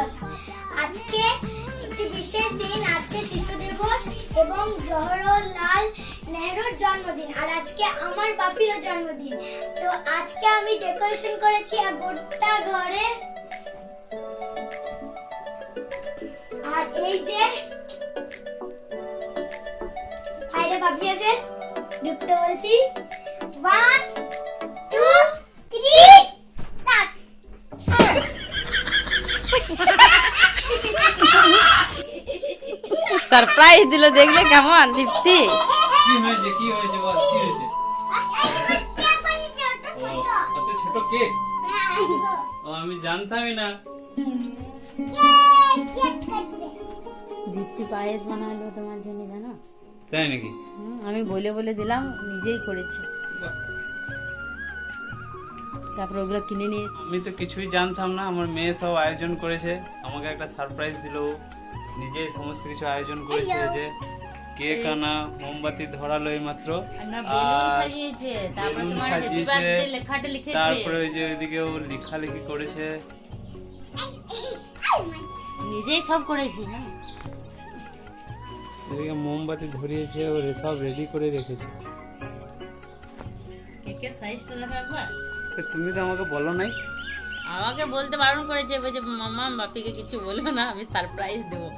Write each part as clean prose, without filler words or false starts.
ভালোবাসা। আজকে একটি বিশেষ দিন, আজকে শিশু দিবস এবং জওহরলাল নেহরুর জন্মদিন, আর আজকে আমার বাপিরও জন্মদিন। তো আজকে আমি ডেকোরেশন করেছি আর গোটা ঘরে। আর এই যে বাইরে বাপি আছে, ঢুকতে বলছি। 1 2 3 স্টার্ট। সারপ্রাইজ দিল, দেখলে কেমন দীপ্তি? কি হয়েছে বল, কি হয়েছে? এত ছোট কেক? ও আমি জানতামই না। দীপ্তি পায়েস বানালো তোমার জন্য, জানো? তাই নাকি? আমি বলে বলে দিলাম, নিজেই করেছে। তারপর ওগুলো কিনে নিয়ে আমি তো কিছুই জানতাম না, আমার মেয়ে সব আয়োজন করেছে, আমাকে একটা সারপ্রাইজ দিল। নিজেই সমস্ত কিছু আয়োজন করেছে, যে কেক আনা, মোমবাতি ধরালো এই মাত্র, সাজিয়েছে, তারপর বেলুন তোমার হ্যাপি সাজিয়েছে, বার্থডে লেখাটা লিখেছে। তারপরে ওই যে ওইদিকে ও লেখালেখি করেছে, নিজেই সব করেছি না? এদিকে মোমবাতি ধরিয়েছে, ওর সব রেডি করে রেখেছে। কেকের সাইজটা দেখো একবার। তো তুমি তো আমাকে বলো নাই। আমাকে বলতে বারণ করেছে, বলছে মাম্মা বাপিকে কিছু বলবো না, আমি সারপ্রাইজ দেবো।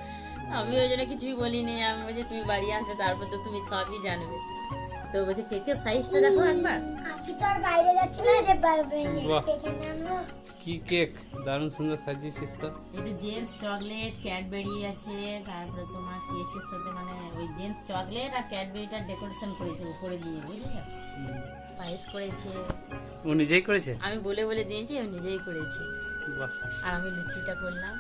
আমি ওই জন্য কিছুই বলিনি। আমি বলছি তুমি বাড়ি আসবে, তারপর তো তুমি সবই জানবে। তো বলছে কেকের সাইজটা দেখো একবার। আপনি তো আর বাইরে যাচ্ছি না যে বাহ। কেক এনে আনবো। কি কেক, দারুণ সুন্দর সাজিয়েছিস তো। এটা জেন্টস চকলেট, ক্যাডবেরি আছে, তারপরে তোমার কেকের সাথে মানে ওই জেন্টস চকলেট আর ক্যাডবেরিটা ডেকোরেশন করেছে উপরে দিয়ে, বুঝলে? পায়েস করেছে, ও নিজেই করেছে? আমি বলে বলে দিয়েছি, ও নিজেই করেছে। বাহ। আর আমি লুচিটা করলাম।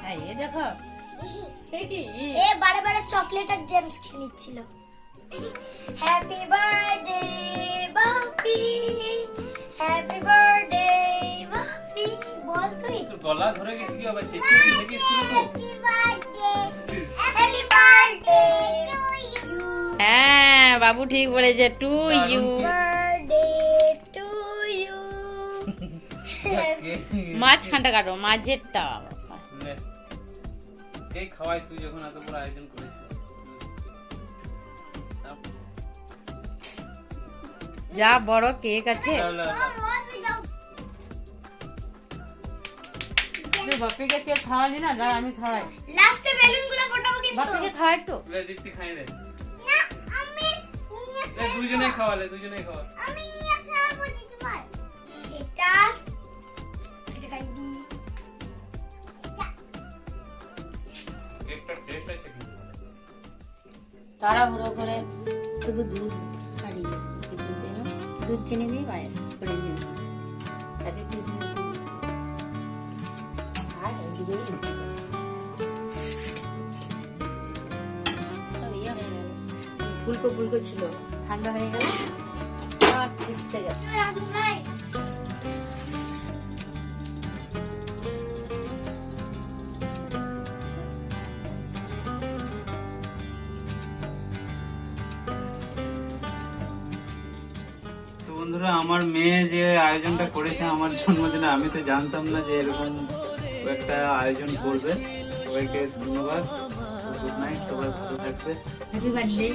হ্যাঁ, এ দেখো এ বারে বারে চকলেট আর জেমস খেয়ে নিচ্ছিল। হ্যাপি বার্থডে বাপি, হ্যাপি বার্থডে বাপি। বল তুই। তোর গলা ধরে গেছে কি, আবার চেঁচিয়ে নাকি স্কুলে তো? হ্যাপি বার্থডে টু ইউ, হ্যাঁ, বাবু ঠিক বলেছে, to you. Birthday to you. মাঝখানটা কাটো, মাঝেরটা। কেক খাওয়াই তুই যখন এত বড় আয়োজন করেছিস। যা বড় কেক আছে। বাপিকে কেক খাওয়ালি না, দাঁড়া আমি খাওয়াই। লাস্টে বেলুনগুলো ফোটাবো কিন্তু। বাপিকে খাওয়া একটু। লে দীপ্তি খাই দে। না, আমি নিয়ে লে দুজনেই খাওয়ালে, দুজনেই খাওয়া। আমি নিয়ে খাবো দিদিভাই। এটা খাই দি। কেকটা টেস্ট আছে কি? তাড়াহুড়ো করে শুধু দুধ ছাড়িয়ে দুধ চিনি দিয়ে পায়েস করে দিন। কাজু কিশমিশ দিই। আর এইদিকেই লুচি করি। সব ইয়ে হয়ে গেল, ফুলকো ফুলকো ছিল, ঠান্ডা হয়ে গেল আর মিশে গেল। তো বন্ধুরা, আমার মেয়ে যে আয়োজনটা করেছে আমার জন্মদিনে, আমি তো জানতাম না যে এরকম ও একটা আয়োজন করবে। সবাইকে ধন্যবাদ, গুড নাইট, সবাই ভালো থাকবে। Happy birthday.